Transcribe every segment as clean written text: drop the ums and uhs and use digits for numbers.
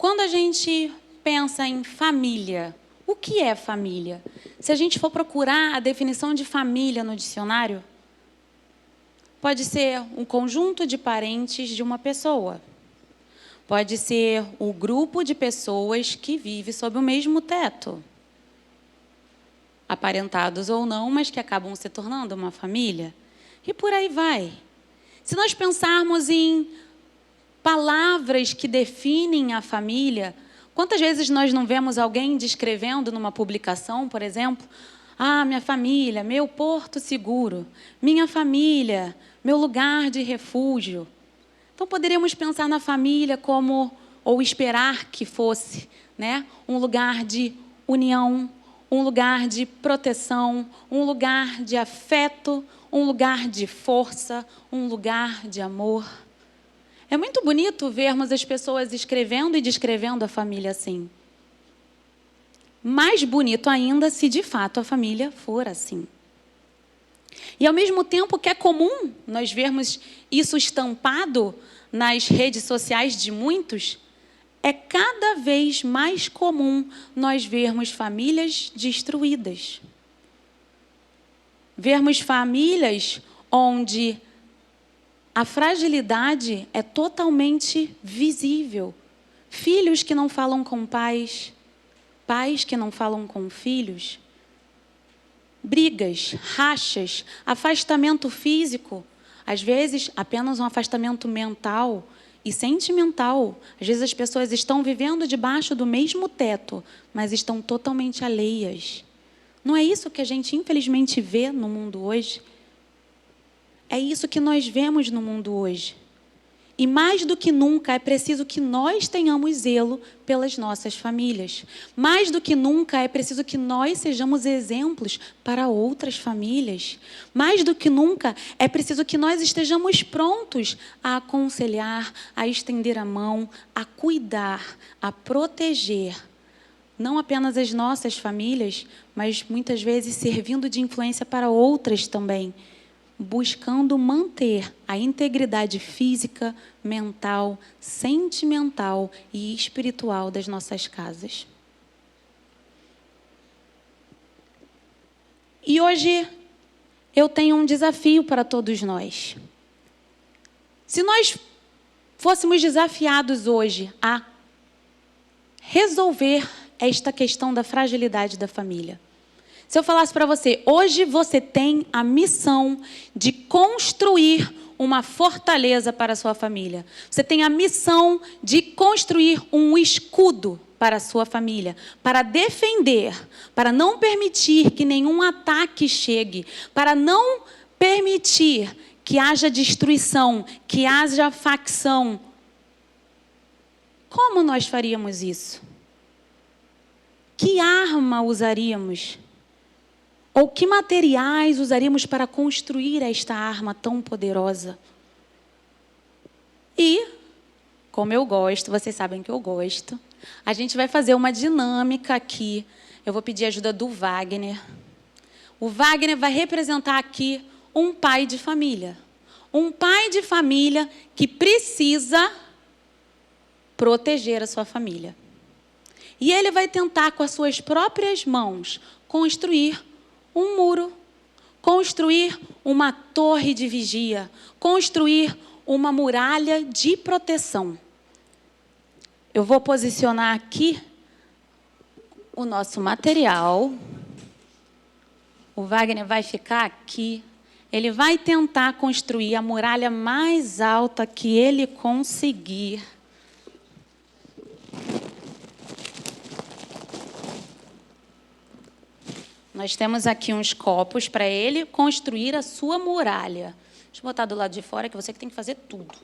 Quando a gente pensa em família, o que é família? Se a gente for procurar a definição de família no dicionário, pode ser um conjunto de parentes de uma pessoa. Pode ser o grupo de pessoas que vive sob o mesmo teto. Aparentados ou não, mas que acabam se tornando uma família. E por aí vai. Se nós pensarmos em palavras que definem a família, quantas vezes nós não vemos alguém descrevendo numa publicação, por exemplo, minha família, meu porto seguro, minha família, meu lugar de refúgio. Então, poderíamos pensar na família como, ou esperar que fosse, né, um lugar de união, um lugar de proteção, um lugar de afeto, um lugar de força, um lugar de amor. É muito bonito vermos as pessoas escrevendo e descrevendo a família assim. Mais bonito ainda se, de fato, a família for assim. E, ao mesmo tempo que é comum nós vermos isso estampado nas redes sociais de muitos, é cada vez mais comum nós vermos famílias destruídas. Vermos famílias onde a fragilidade é totalmente visível. Filhos que não falam com pais, pais que não falam com filhos. Brigas, rachas, afastamento físico. Às vezes, apenas um afastamento mental e sentimental. Às vezes, as pessoas estão vivendo debaixo do mesmo teto, mas estão totalmente alheias. Não é isso que a gente, infelizmente, vê no mundo hoje? É isso que nós vemos no mundo hoje. E mais do que nunca é preciso que nós tenhamos zelo pelas nossas famílias. Mais do que nunca é preciso que nós sejamos exemplos para outras famílias. Mais do que nunca é preciso que nós estejamos prontos a aconselhar, a estender a mão, a cuidar, a proteger. Não apenas as nossas famílias, mas muitas vezes servindo de influência para outras também. Buscando manter a integridade física, mental, sentimental e espiritual das nossas casas. E hoje eu tenho um desafio para todos nós. Se nós fôssemos desafiados hoje a resolver esta questão da fragilidade da família, se eu falasse para você, hoje você tem a missão de construir uma fortaleza para a sua família. Você tem a missão de construir um escudo para a sua família, para defender, para não permitir que nenhum ataque chegue, para não permitir que haja destruição, que haja facção. Como nós faríamos isso? Que arma usaríamos? Ou que materiais usaríamos para construir esta arma tão poderosa? E, como eu gosto, vocês sabem que eu gosto, a gente vai fazer uma dinâmica aqui. Eu vou pedir a ajuda do Wagner. O Wagner vai representar aqui um pai de família. Um pai de família que precisa proteger a sua família. E ele vai tentar, com as suas próprias mãos, construir um muro, construir uma torre de vigia, construir uma muralha de proteção. Eu vou posicionar aqui o nosso material. O Wagner vai ficar aqui. Ele vai tentar construir a muralha mais alta que ele conseguir. Nós temos aqui uns copos para ele construir a sua muralha. Deixa eu botar do lado de fora, que você que tem que fazer tudo.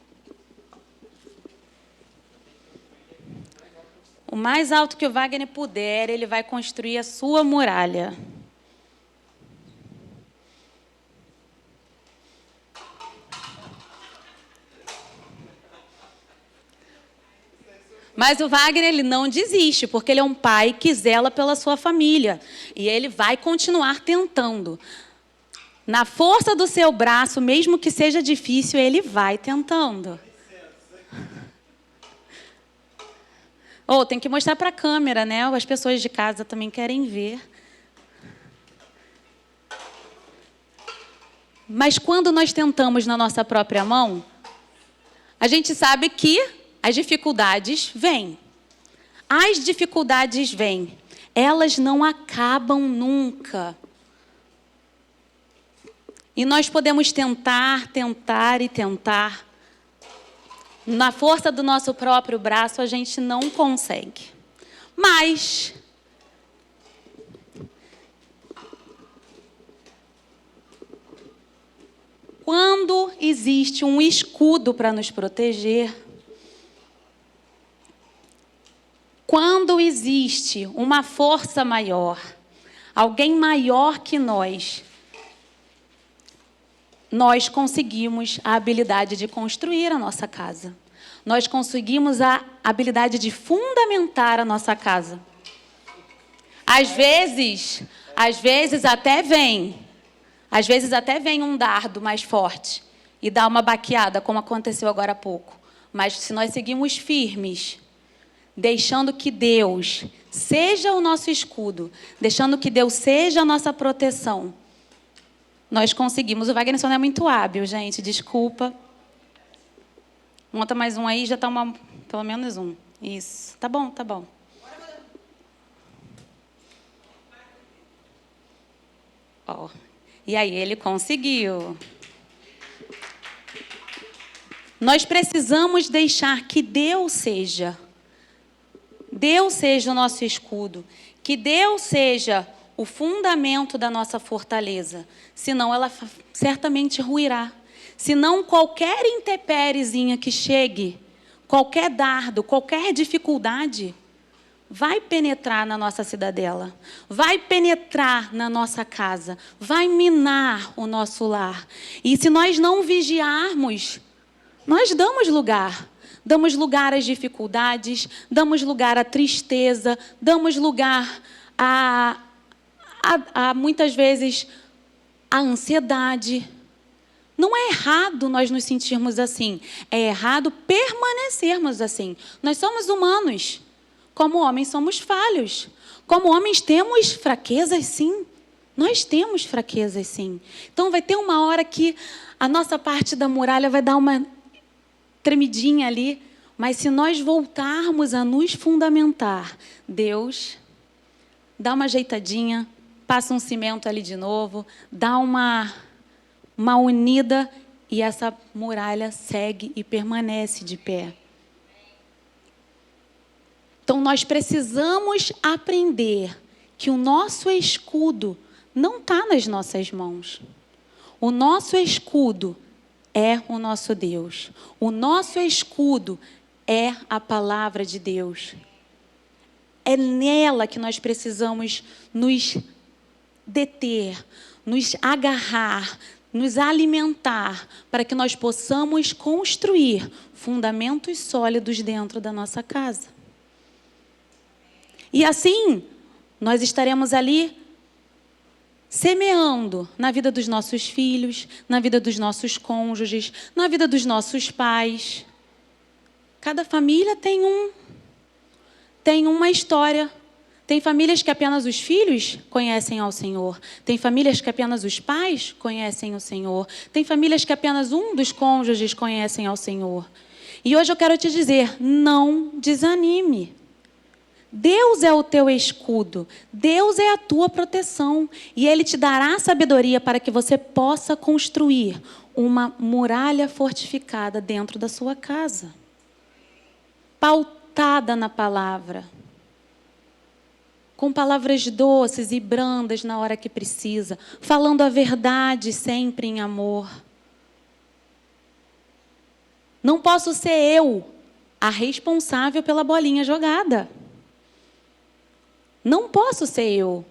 O mais alto que o Wagner puder, ele vai construir a sua muralha. Mas o Wagner, ele não desiste, porque ele é um pai que zela pela sua família. E ele vai continuar tentando. Na força do seu braço, mesmo que seja difícil, ele vai tentando. Ou tem que mostrar para a câmera, né? As pessoas de casa também querem ver. Mas quando nós tentamos na nossa própria mão, a gente sabe que as dificuldades vêm. As dificuldades vêm. Elas não acabam nunca. E nós podemos tentar. Na força do nosso próprio braço, a gente não consegue. Mas quando existe um escudo para nos proteger, quando existe uma força maior, alguém maior que nós conseguimos a habilidade de construir a nossa casa. Nós conseguimos a habilidade de fundamentar a nossa casa. Às vezes até vem um dardo mais forte e dá uma baqueada, como aconteceu agora há pouco. Mas se nós seguimos firmes, deixando que Deus seja o nosso escudo, deixando que Deus seja a nossa proteção, nós conseguimos. O Wagner não é muito hábil, gente, desculpa. Monta mais um aí, já está pelo menos um. Isso, tá bom. Ó, e aí, ele conseguiu. Nós precisamos deixar que Deus seja o nosso escudo, que Deus seja o fundamento da nossa fortaleza, senão ela certamente ruirá. Senão qualquer intempérezinha que chegue, qualquer dardo, qualquer dificuldade, vai penetrar na nossa cidadela, vai penetrar na nossa casa, vai minar o nosso lar. E se nós não vigiarmos, nós damos lugar. Damos lugar às dificuldades, damos lugar à tristeza, damos lugar a muitas vezes, a ansiedade. Não é errado nós nos sentirmos assim. É errado permanecermos assim. Nós somos humanos. Como homens, somos falhos. Como homens, temos fraquezas, sim. Nós temos fraquezas, sim. Então, vai ter uma hora que a nossa parte da muralha vai dar uma tremidinha ali. Mas se nós voltarmos a nos fundamentar, Deus dá uma ajeitadinha, passa um cimento ali de novo, dá uma unida e essa muralha segue e permanece de pé. Então, nós precisamos aprender que o nosso escudo não está nas nossas mãos. O nosso escudo é o nosso Deus. O nosso escudo é a palavra de Deus. É nela que nós precisamos nos deter, nos agarrar, nos alimentar, para que nós possamos construir fundamentos sólidos dentro da nossa casa. E assim, nós estaremos ali semeando na vida dos nossos filhos, na vida dos nossos cônjuges, na vida dos nossos pais. Cada família tem uma história. Tem famílias que apenas os filhos conhecem ao Senhor. Tem famílias que apenas os pais conhecem o Senhor. Tem famílias que apenas um dos cônjuges conhecem ao Senhor. E hoje eu quero te dizer, não desanime. Deus é o teu escudo. Deus é a tua proteção. E Ele te dará sabedoria para que você possa construir uma muralha fortificada dentro da sua casa. Pautada na palavra. Com palavras doces e brandas na hora que precisa. Falando a verdade sempre em amor. Não posso ser eu a responsável pela bolinha jogada. Não posso ser eu.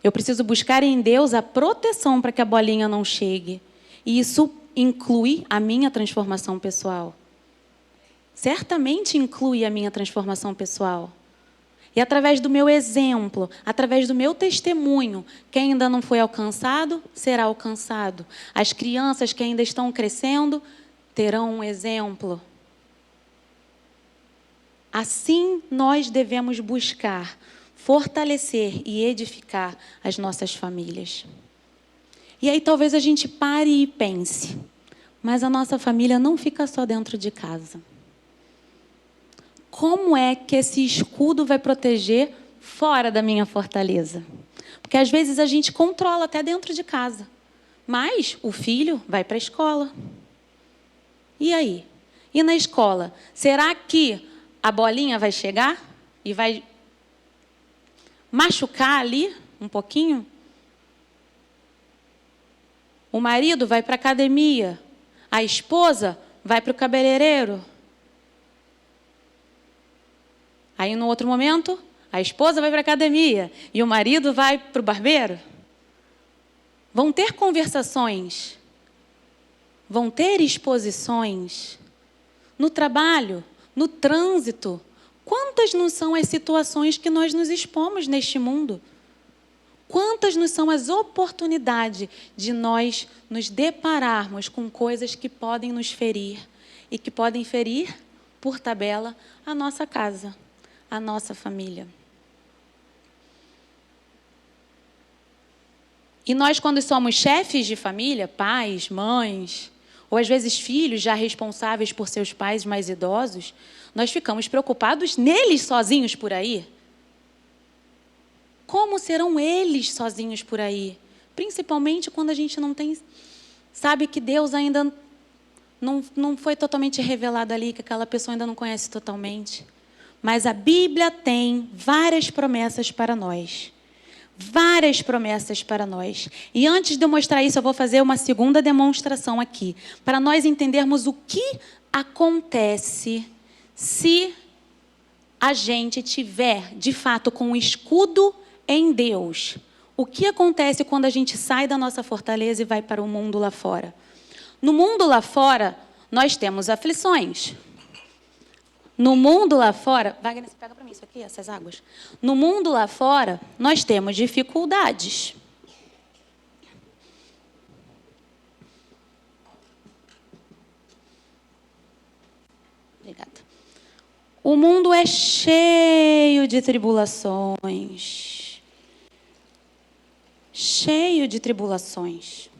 Eu preciso buscar em Deus a proteção para que a bolinha não chegue. E isso inclui a minha transformação pessoal. Certamente inclui a minha transformação pessoal. E através do meu exemplo, através do meu testemunho, quem ainda não foi alcançado, será alcançado. As crianças que ainda estão crescendo, terão um exemplo. Assim nós devemos buscar fortalecer e edificar as nossas famílias. E aí talvez a gente pare e pense, mas a nossa família não fica só dentro de casa. Como é que esse escudo vai proteger fora da minha fortaleza? Porque às vezes a gente controla até dentro de casa, mas o filho vai para a escola. E aí? E na escola, será que a bolinha vai chegar e vai machucar ali um pouquinho? O marido vai para a academia, a esposa vai para o cabeleireiro. Aí, no outro momento, a esposa vai para a academia e o marido vai para o barbeiro. Vão ter conversações, vão ter exposições no trabalho, no trânsito. Quantas não são as situações que nós nos expomos neste mundo? Quantas não são as oportunidades de nós nos depararmos com coisas que podem nos ferir e que podem ferir, por tabela, a nossa casa, a nossa família. E nós, quando somos chefes de família, pais, mães, ou às vezes filhos já responsáveis por seus pais mais idosos, nós ficamos preocupados neles sozinhos por aí. Como serão eles sozinhos por aí? Principalmente quando a gente não tem, sabe que Deus ainda não foi totalmente revelado ali, que aquela pessoa ainda não conhece totalmente. Mas a Bíblia tem várias promessas para nós. Várias promessas para nós. E antes de eu mostrar isso, eu vou fazer uma segunda demonstração aqui, para nós entendermos o que acontece se a gente tiver, de fato, com um escudo em Deus. O que acontece quando a gente sai da nossa fortaleza e vai para o mundo lá fora? No mundo lá fora, nós temos aflições. No mundo lá fora... Wagner, você pega para mim isso aqui, essas águas. No mundo lá fora, nós temos dificuldades. Obrigada. O mundo é cheio de tribulações. Cheio de tribulações.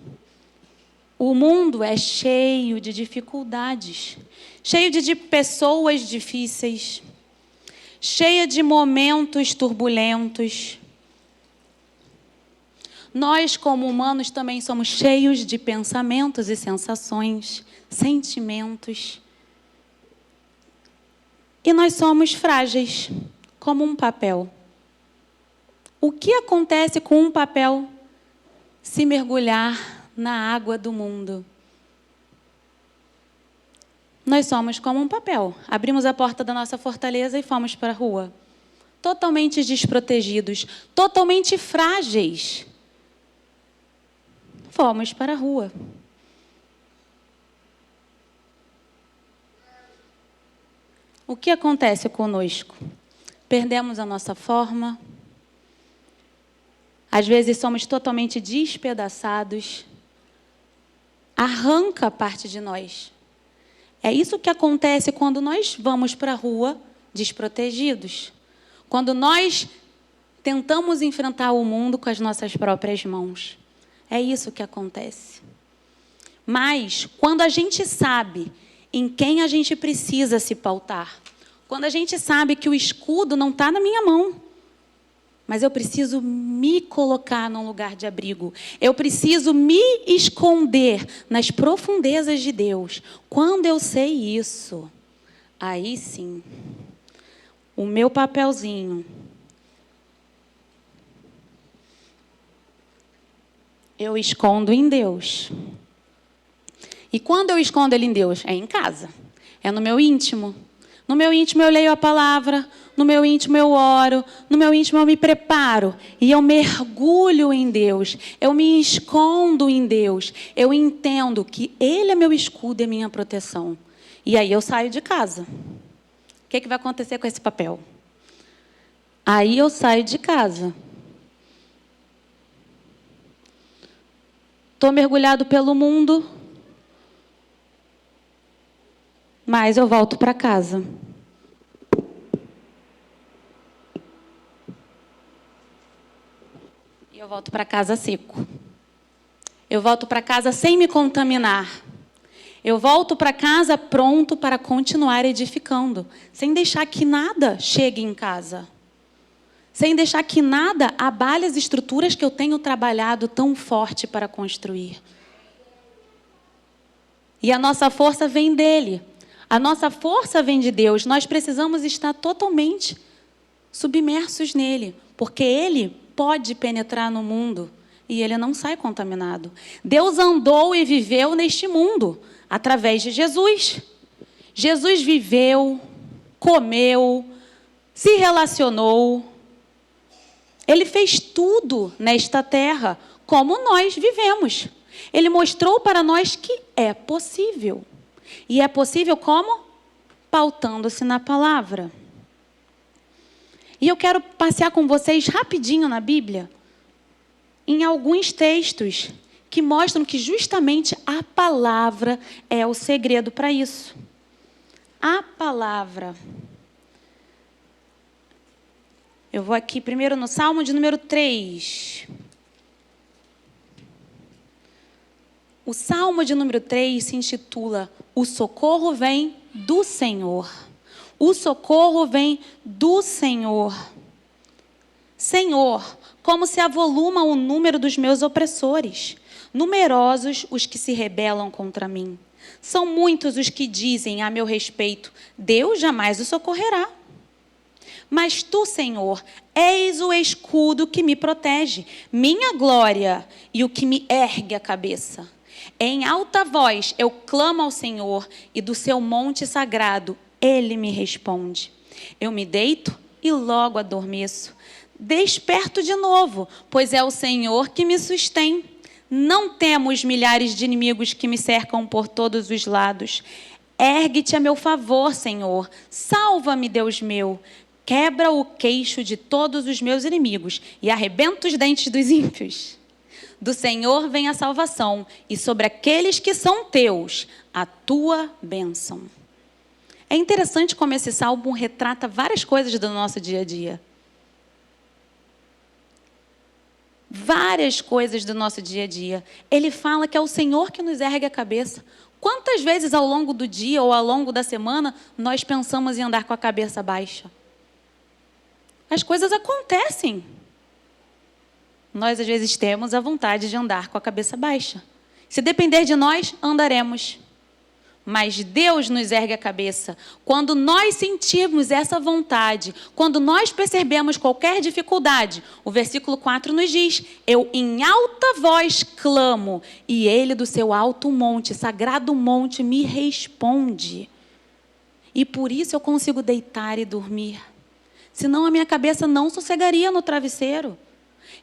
O mundo é cheio de dificuldades, cheio de pessoas difíceis, cheio de momentos turbulentos. Nós, como humanos, também somos cheios de pensamentos e sensações, sentimentos. E nós somos frágeis, como um papel. O que acontece com um papel se mergulhar na água do mundo? Nós somos como um papel. Abrimos a porta da nossa fortaleza e fomos para a rua. Totalmente desprotegidos, totalmente frágeis. Fomos para a rua. O que acontece conosco? Perdemos a nossa forma. Às vezes somos totalmente despedaçados. Arranca parte de nós. É isso que acontece quando nós vamos para a rua desprotegidos. Quando nós tentamos enfrentar o mundo com as nossas próprias mãos. É isso que acontece. Mas, quando a gente sabe em quem a gente precisa se pautar, quando a gente sabe que o escudo não está na minha mão, mas eu preciso me colocar num lugar de abrigo. Eu preciso me esconder nas profundezas de Deus. Quando eu sei isso, aí sim, o meu papelzinho, eu escondo em Deus. E quando eu escondo ele em Deus? É em casa. É no meu íntimo. No meu íntimo eu leio a palavra, no meu íntimo eu oro, no meu íntimo eu me preparo e eu mergulho em Deus, eu me escondo em Deus, eu entendo que Ele é meu escudo e minha proteção. E aí eu saio de casa. O que vai acontecer com esse papel? Aí eu saio de casa. Estou mergulhado pelo mundo, mas eu volto para casa. eu volto para casa seco. Eu volto para casa sem me contaminar. Eu volto para casa pronto para continuar edificando, sem deixar que nada chegue em casa. Sem deixar que nada abale as estruturas que eu tenho trabalhado tão forte para construir. E a nossa força vem dele. A nossa força vem de Deus. Nós precisamos estar totalmente submersos nele, porque ele pode penetrar no mundo e ele não sai contaminado. Deus andou e viveu neste mundo através de Jesus. Jesus viveu, comeu, se relacionou. Ele fez tudo nesta terra como nós vivemos. Ele mostrou para nós que é possível. E é possível como? Pautando-se na palavra. E eu quero passear com vocês rapidinho na Bíblia, em alguns textos que mostram que justamente a palavra é o segredo para isso. A palavra. Eu vou aqui primeiro no Salmo de número 3. O Salmo de número 3 se intitula O socorro vem do Senhor. O socorro vem do Senhor. Senhor, como se avoluma o número dos meus opressores. Numerosos os que se rebelam contra mim. São muitos os que dizem a meu respeito, Deus jamais o socorrerá. Mas tu, Senhor, és o escudo que me protege, minha glória e o que me ergue a cabeça. Em alta voz eu clamo ao Senhor e do seu monte sagrado ele me responde. Eu me deito e logo adormeço. Desperto de novo, pois é o Senhor que me sustém. Não temo os milhares de inimigos que me cercam por todos os lados. Ergue-te a meu favor, Senhor. Salva-me, Deus meu. Quebra o queixo de todos os meus inimigos e arrebenta os dentes dos ímpios. Do Senhor vem a salvação, e sobre aqueles que são teus, a tua bênção. É interessante como esse salmo retrata várias coisas do nosso dia a dia. Várias coisas do nosso dia a dia. Ele fala que é o Senhor que nos ergue a cabeça. Quantas vezes ao longo do dia ou ao longo da semana nós pensamos em andar com a cabeça baixa? As coisas acontecem. Nós, às vezes, temos a vontade de andar com a cabeça baixa. Se depender de nós, andaremos. Mas Deus nos ergue a cabeça. Quando nós sentirmos essa vontade, quando nós percebemos qualquer dificuldade, o versículo 4 nos diz, eu em alta voz clamo, e ele do seu alto monte, sagrado monte, me responde. E por isso eu consigo deitar e dormir. Senão a minha cabeça não sossegaria no travesseiro.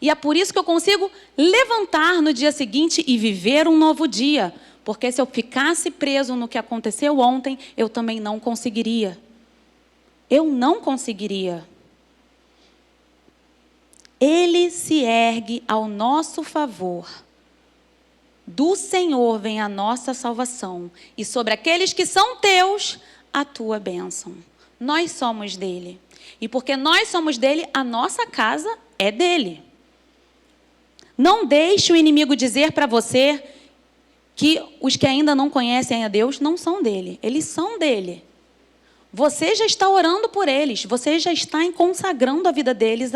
E é por isso que eu consigo levantar no dia seguinte e viver um novo dia. Porque se eu ficasse preso no que aconteceu ontem, eu também não conseguiria. Eu não conseguiria. Ele se ergue ao nosso favor. Do Senhor vem a nossa salvação. E sobre aqueles que são teus, a tua bênção. Nós somos dele. E porque nós somos dele, a nossa casa é dele. Não deixe o inimigo dizer para você que os que ainda não conhecem a Deus não são dele. Eles são dele. Você já está orando por eles. Você já está consagrando a vida deles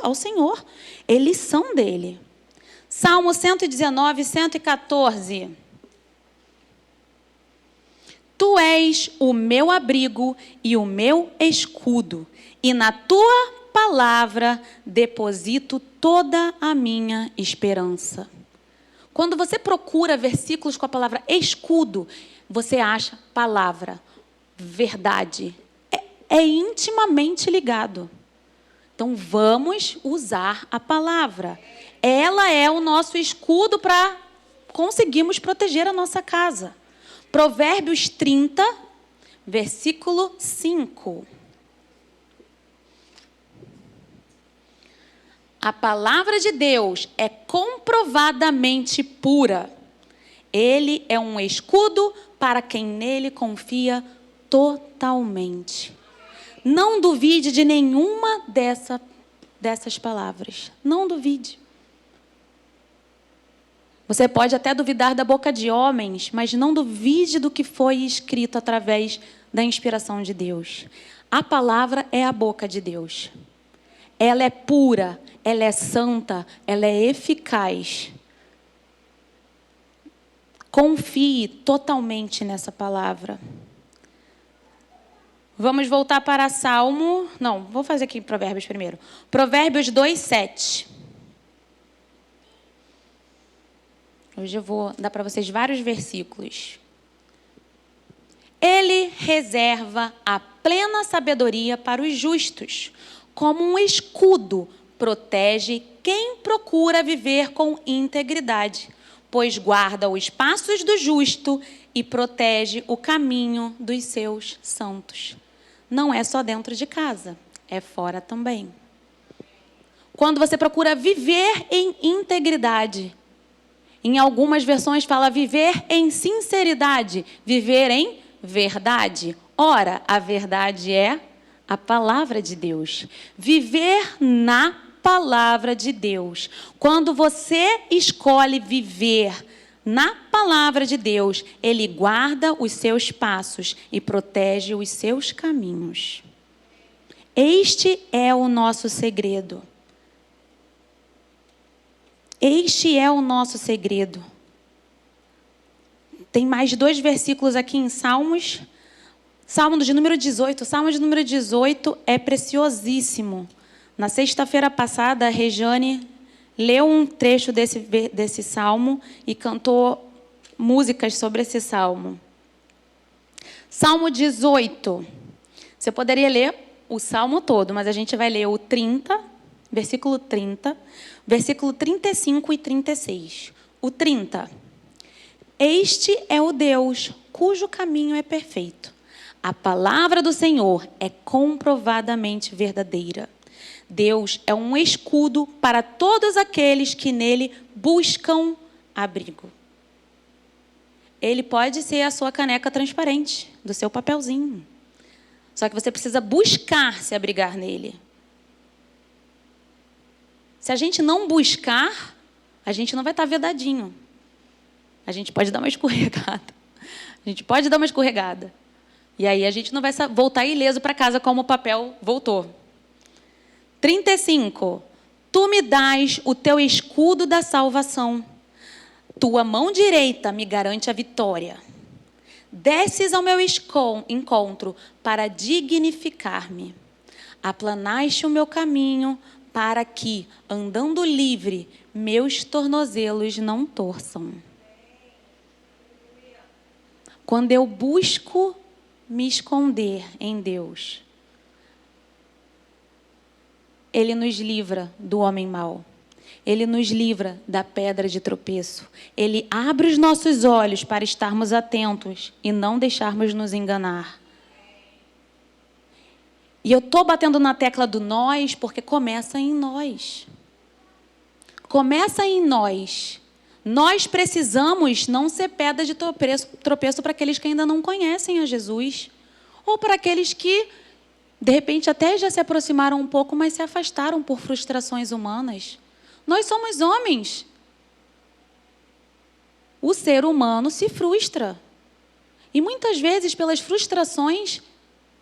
ao Senhor. Eles são dele. Salmo 119, 114. Tu és o meu abrigo e o meu escudo. E na tua palavra deposito toda a minha esperança. Quando você procura versículos com a palavra escudo, você acha palavra, verdade. É intimamente ligado. Então vamos usar a palavra. Ela é o nosso escudo para conseguirmos proteger a nossa casa. Provérbios 30, versículo 5. A palavra de Deus é comprovadamente pura. Ele é um escudo para quem nele confia totalmente. Não duvide de nenhuma dessas palavras. Não duvide. Você pode até duvidar da boca de homens, mas não duvide do que foi escrito através da inspiração de Deus. A palavra é a boca de Deus. Ela é pura, ela é santa, ela é eficaz. Confie totalmente nessa palavra. Vamos voltar para Salmo... Não, vou fazer aqui Provérbios primeiro. Provérbios 2:7. Hoje eu vou dar para vocês vários versículos. Ele reserva a plena sabedoria para os justos, como um escudo protege quem procura viver com integridade, pois guarda os passos do justo e protege o caminho dos seus santos. Não é só dentro de casa, é fora também. Quando você procura viver em integridade, em algumas versões fala viver em sinceridade, viver em verdade. Ora, a verdade é a palavra de Deus. Viver na palavra de Deus. Quando você escolhe viver na palavra de Deus, Ele guarda os seus passos e protege os seus caminhos. Este é o nosso segredo. Este é o nosso segredo. Tem mais 2 versículos aqui em Salmos. Salmo de número 18. Salmo de número 18 é preciosíssimo. Na sexta-feira passada, a Rejane leu um trecho desse salmo e cantou músicas sobre esse salmo. Salmo 18. Você poderia ler o salmo todo, mas a gente vai ler o 30, versículo 30, versículo 35 e 36. O 30. Este é o Deus cujo caminho é perfeito. A palavra do Senhor é comprovadamente verdadeira. Deus é um escudo para todos aqueles que nele buscam abrigo. Ele pode ser a sua caneca transparente, do seu papelzinho. Só que você precisa buscar se abrigar nele. Se a gente não buscar, a gente não vai estar vedadinho. A gente pode dar uma escorregada. E aí a gente não vai voltar ileso para casa como o papel voltou. 35. Tu me dás o teu escudo da salvação. Tua mão direita me garante a vitória. Desces ao meu encontro para dignificar-me. Aplanaste o meu caminho para que, andando livre, meus tornozelos não torçam. Quando eu busco me esconder em Deus, Ele nos livra do homem mau. Ele nos livra da pedra de tropeço. Ele abre os nossos olhos para estarmos atentos e não deixarmos nos enganar. E eu estou batendo na tecla do nós porque começa em nós. Começa em nós. Nós precisamos não ser pedra de tropeço para aqueles que ainda não conhecem a Jesus. Ou para aqueles que, de repente, até já se aproximaram um pouco, mas se afastaram por frustrações humanas. Nós somos homens. O ser humano se frustra. E muitas vezes, pelas frustrações,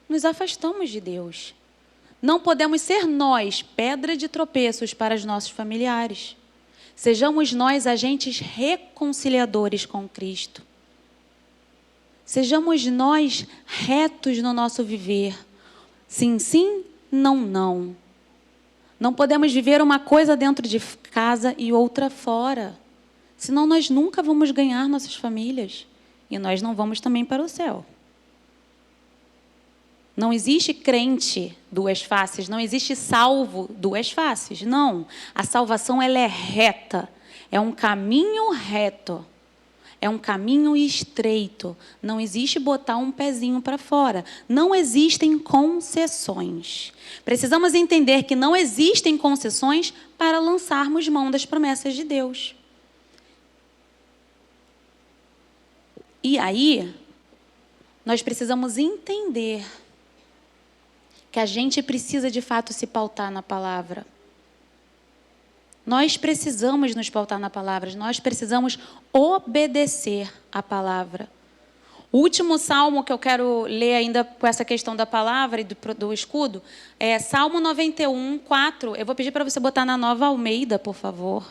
nos afastamos de Deus. Não podemos ser nós pedra de tropeços para os nossos familiares. Sejamos nós agentes reconciliadores com Cristo. Sejamos nós retos no nosso viver. Sim, sim, não, não. Não podemos viver uma coisa dentro de casa e outra fora. Senão nós nunca vamos ganhar nossas famílias. E nós não vamos também para o céu. Não existe crente duas faces, não existe salvo duas faces, não. A salvação ela é reta, é um caminho reto, é um caminho estreito. Não existe botar um pezinho para fora, não existem concessões. Precisamos entender que não existem concessões para lançarmos mão das promessas de Deus. E aí, nós precisamos entender que a gente precisa, de fato, se pautar na palavra. Nós precisamos nos pautar na palavra, nós precisamos obedecer a palavra. O último salmo que eu quero ler ainda com essa questão da palavra e do escudo é Salmo 91, 4. Eu vou pedir para você botar na Nova Almeida, por favor.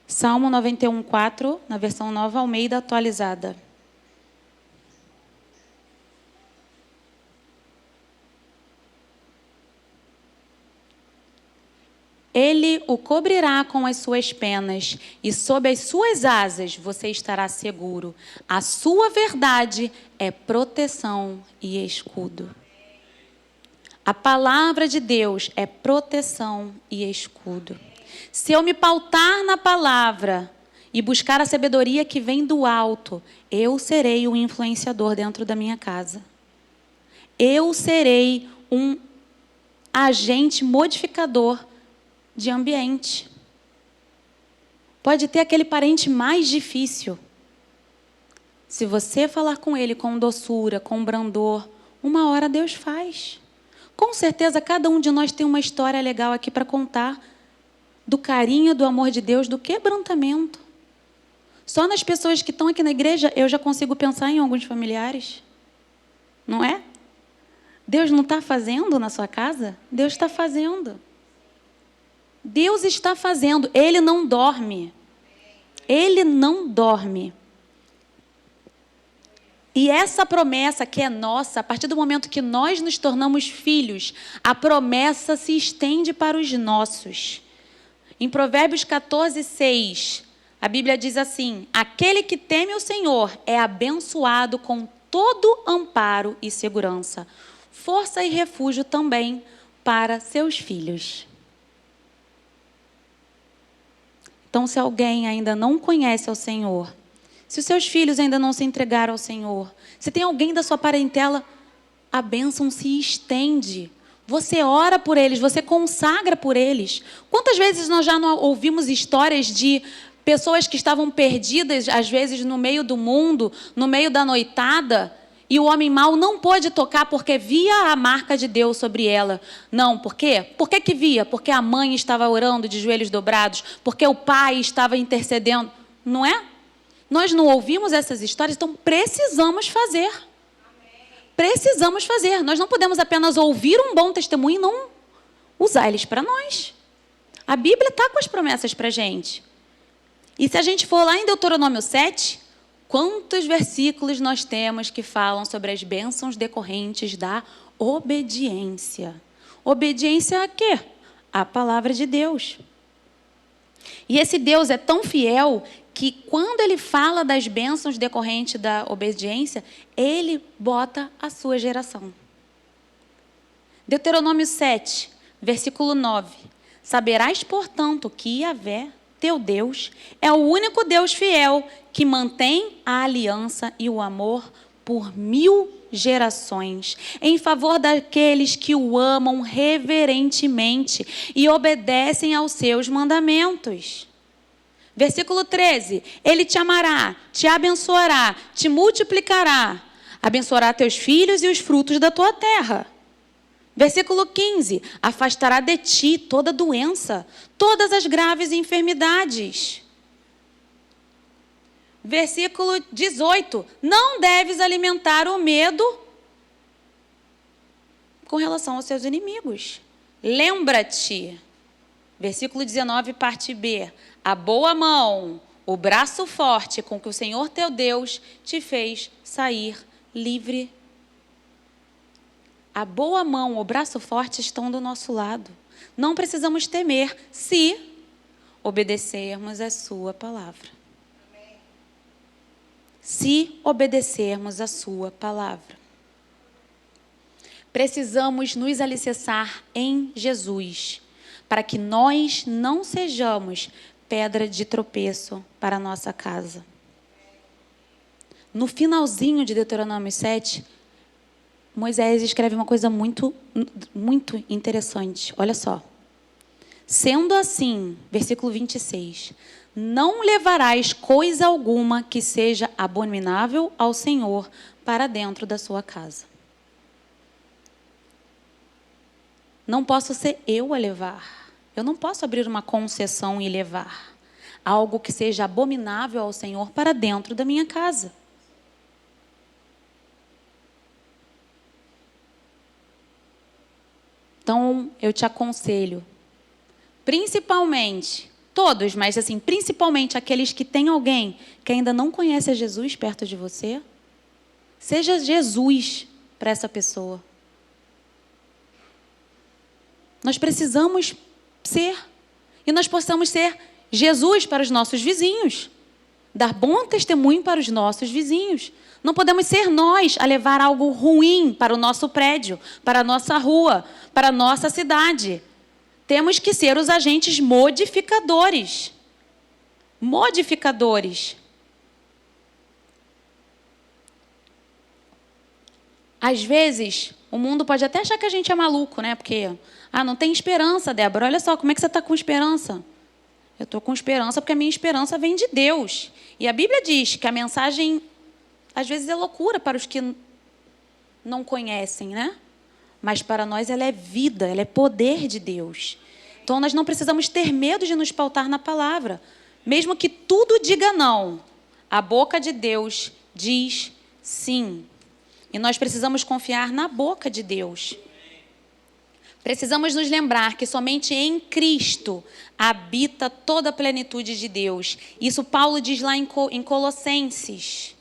Salmo 91, 4, na versão Nova Almeida atualizada. Ele o cobrirá com as suas penas, e sob as suas asas você estará seguro. A sua verdade é proteção e escudo. A palavra de Deus é proteção e escudo. Se eu me pautar na palavra e buscar a sabedoria que vem do alto, eu serei um influenciador dentro da minha casa. Eu serei um agente modificador de ambiente. Pode ter aquele parente mais difícil. Se você falar com ele com doçura, com brandor, uma hora Deus faz. Com certeza cada um de nós tem uma história legal aqui para contar do carinho, do amor de Deus, do quebrantamento. Só nas pessoas que estão aqui na igreja eu já consigo pensar em alguns familiares. Não é? Deus não está fazendo na sua casa? Deus está fazendo. Deus está fazendo, Ele não dorme. Ele não dorme. E essa promessa que é nossa, a partir do momento que nós nos tornamos filhos, a promessa se estende para os nossos. Em Provérbios 14, 6, a Bíblia diz assim: aquele que teme o Senhor é abençoado com todo amparo e segurança, força e refúgio também para seus filhos. Então, se alguém ainda não conhece ao Senhor, se os seus filhos ainda não se entregaram ao Senhor, se tem alguém da sua parentela, a bênção se estende. Você ora por eles, você consagra por eles. Quantas vezes nós já não ouvimos histórias de pessoas que estavam perdidas, às vezes no meio do mundo, no meio da noitada, e o homem mau não pôde tocar porque via a marca de Deus sobre ela. Não, por quê? Por que via? Porque a mãe estava orando de joelhos dobrados, porque o pai estava intercedendo. Não é? Nós não ouvimos essas histórias, então precisamos fazer. Precisamos fazer. Nós não podemos apenas ouvir um bom testemunho e não usar eles para nós. A Bíblia está com as promessas para a gente. E se a gente for lá em Deuteronômio 7... quantos versículos nós temos que falam sobre as bênçãos decorrentes da obediência? Obediência a quê? A palavra de Deus. E esse Deus é tão fiel que quando Ele fala das bênçãos decorrentes da obediência, Ele bota a sua geração. Deuteronômio 7, versículo 9. Saberás, portanto, que Yahvé, teu Deus, é o único Deus fiel que mantém a aliança e o amor por 1000 gerações, em favor daqueles que o amam reverentemente e obedecem aos seus mandamentos. Versículo 13. Ele te amará, te abençoará, te multiplicará, abençoará teus filhos e os frutos da tua terra. Versículo 15, afastará de ti toda doença, todas as graves enfermidades. Versículo 18, não deves alimentar o medo com relação aos seus inimigos. Lembra-te, versículo 19, parte B, a boa mão, o braço forte com que o Senhor teu Deus te fez sair livre. A boa mão, o braço forte estão do nosso lado. Não precisamos temer se obedecermos a sua palavra. Se obedecermos a sua palavra. Precisamos nos alicerçar em Jesus, para que nós não sejamos pedra de tropeço para a nossa casa. No finalzinho de Deuteronômio 7, Moisés escreve uma coisa muito interessante. Olha só. Sendo assim, versículo 26, não levarás coisa alguma que seja abominável ao Senhor para dentro da sua casa. não posso ser eu a levar. Eu não posso abrir uma concessão e levar algo que seja abominável ao Senhor para dentro da minha casa. Então, eu te aconselho, principalmente, todos, mas assim, principalmente aqueles que têm alguém que ainda não conhece a Jesus perto de você, seja Jesus para essa pessoa. Nós precisamos ser, e nós possamos ser Jesus para os nossos vizinhos, dar bom testemunho para os nossos vizinhos. Não podemos ser nós a levar algo ruim para o nosso prédio, para a nossa rua, para a nossa cidade. Temos que ser os agentes modificadores. Modificadores. Às vezes, o mundo pode até achar que a gente é maluco, né? Porque, não tem esperança, Débora. Olha só, como é que você está com esperança? Eu estou com esperança porque a minha esperança vem de Deus. E a Bíblia diz que a mensagem, às vezes, é loucura para os que não conhecem, né? Mas para nós ela é vida, ela é poder de Deus. Então, nós não precisamos ter medo de nos pautar na palavra. Mesmo que tudo diga não, a boca de Deus diz sim. E nós precisamos confiar na boca de Deus. Precisamos nos lembrar que somente em Cristo habita toda a plenitude de Deus. Isso Paulo diz lá em Colossenses.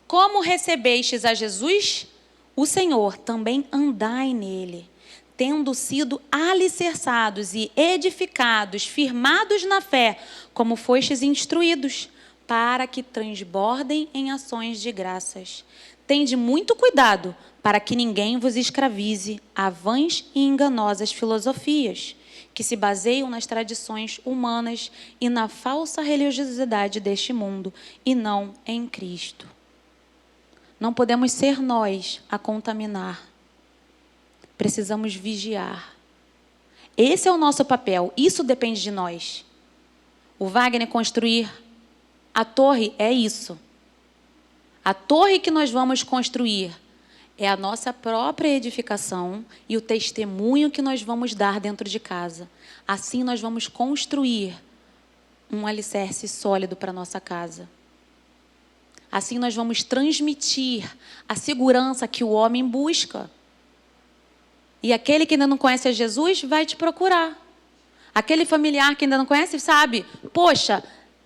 Como recebestes a Jesus, o Senhor, também andai nele, tendo sido alicerçados e edificados, firmados na fé, como fostes instruídos, para que transbordem em ações de graças. Tende muito cuidado para que ninguém vos escravize a vãs e enganosas filosofias, que se baseiam nas tradições humanas e na falsa religiosidade deste mundo, e não em Cristo. Não podemos ser nós a contaminar. Precisamos vigiar. Esse é o nosso papel, isso depende de nós. O Wagner construir a torre é isso. A torre que nós vamos construir é a nossa própria edificação e o testemunho que nós vamos dar dentro de casa. Assim nós vamos construir um alicerce sólido para a nossa casa. Assim nós vamos transmitir a segurança que o homem busca. E aquele que ainda não conhece a Jesus vai te procurar. Aquele familiar que ainda não conhece sabe, poxa,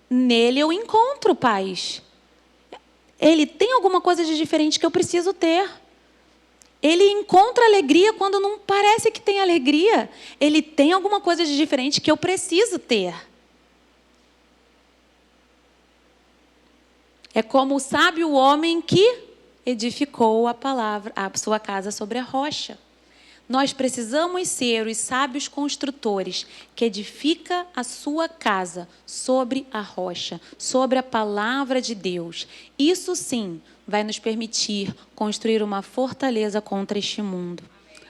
nele eu encontro paz. Ele tem alguma coisa de diferente que eu preciso ter. Ele encontra alegria quando não parece que tem alegria. Ele tem alguma coisa de diferente que eu preciso ter. É como o sábio homem que edificou a sua casa sobre a rocha. Nós precisamos ser os sábios construtores que edifica a sua casa sobre a rocha, sobre a palavra de Deus. Isso sim vai nos permitir construir uma fortaleza contra este mundo.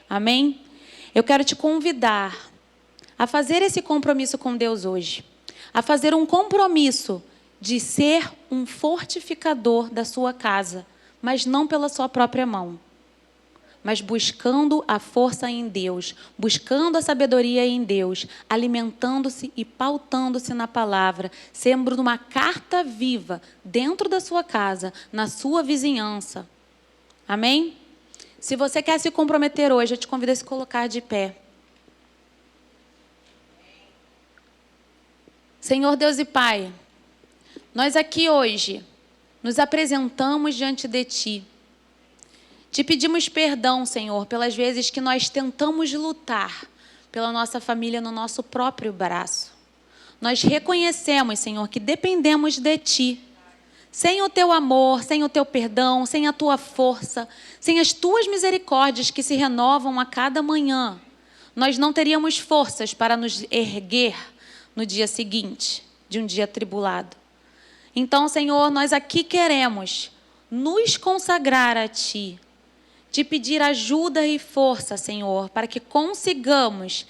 Amém? Eu quero te convidar a fazer esse compromisso com Deus hoje. A fazer um compromisso de ser um fortificador da sua casa, mas não pela sua própria mão. Mas buscando a força em Deus, buscando a sabedoria em Deus, alimentando-se e pautando-se na palavra, sendo uma carta viva dentro da sua casa, na sua vizinhança. Amém? Se você quer se comprometer hoje, eu te convido a se colocar de pé. Senhor Deus e Pai, nós aqui hoje nos apresentamos diante de Ti. Te pedimos perdão, Senhor, pelas vezes que nós tentamos lutar pela nossa família no nosso próprio braço. Nós reconhecemos, Senhor, que dependemos de Ti. Sem o Teu amor, sem o Teu perdão, sem a Tua força, sem as Tuas misericórdias que se renovam a cada manhã, nós não teríamos forças para nos erguer no dia seguinte, de um dia atribulado. Então, Senhor, nós aqui queremos nos consagrar a Ti, te pedir ajuda e força, Senhor, para que consigamos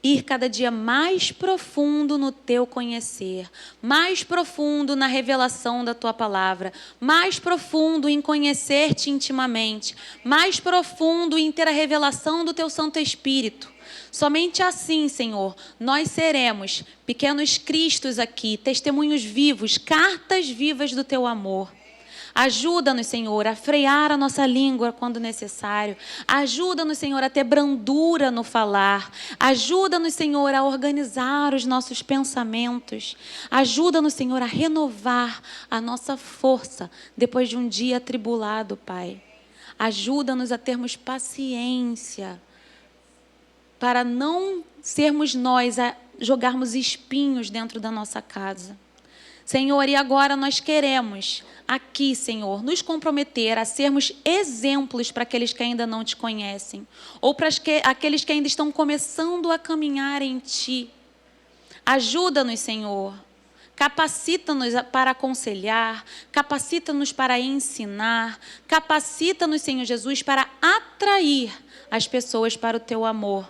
ir cada dia mais profundo no teu conhecer, mais profundo na revelação da tua palavra, mais profundo em conhecer-te intimamente, mais profundo em ter a revelação do teu Santo Espírito. Somente assim, Senhor, nós seremos pequenos cristos aqui, testemunhos vivos, cartas vivas do teu amor. Ajuda-nos, Senhor, a frear a nossa língua quando necessário. Ajuda-nos, Senhor, a ter brandura no falar. Ajuda-nos, Senhor, a organizar os nossos pensamentos. Ajuda-nos, Senhor, a renovar a nossa força depois de um dia atribulado, Pai. Ajuda-nos a termos paciência para não sermos nós a jogarmos espinhos dentro da nossa casa. Senhor, e agora nós queremos aqui, Senhor, nos comprometer a sermos exemplos para aqueles que ainda não te conhecem, ou para aqueles que ainda estão começando a caminhar em ti. Ajuda-nos, Senhor. Capacita-nos para aconselhar, capacita-nos para ensinar, capacita-nos, Senhor Jesus, para atrair as pessoas para o teu amor.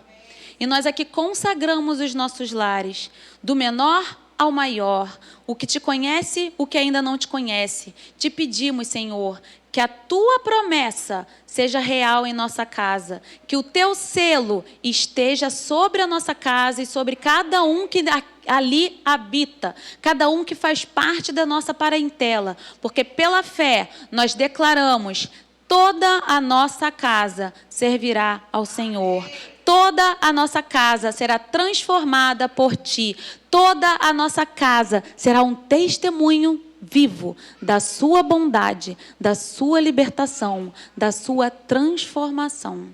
E nós aqui consagramos os nossos lares, do menor ao maior, o que te conhece, o que ainda não te conhece. Te pedimos, Senhor, que a tua promessa seja real em nossa casa, que o teu selo esteja sobre a nossa casa e sobre cada um que ali habita, cada um que faz parte da nossa parentela, porque pela fé nós declaramos: toda a nossa casa servirá ao Senhor. Toda a nossa casa será transformada por ti. Toda a nossa casa será um testemunho vivo da sua bondade, da sua libertação, da sua transformação.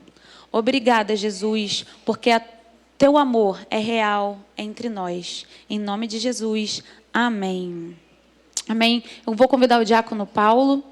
Obrigada, Jesus, porque teu amor é real entre nós. Em nome de Jesus, amém. Amém. Eu vou convidar o diácono Paulo.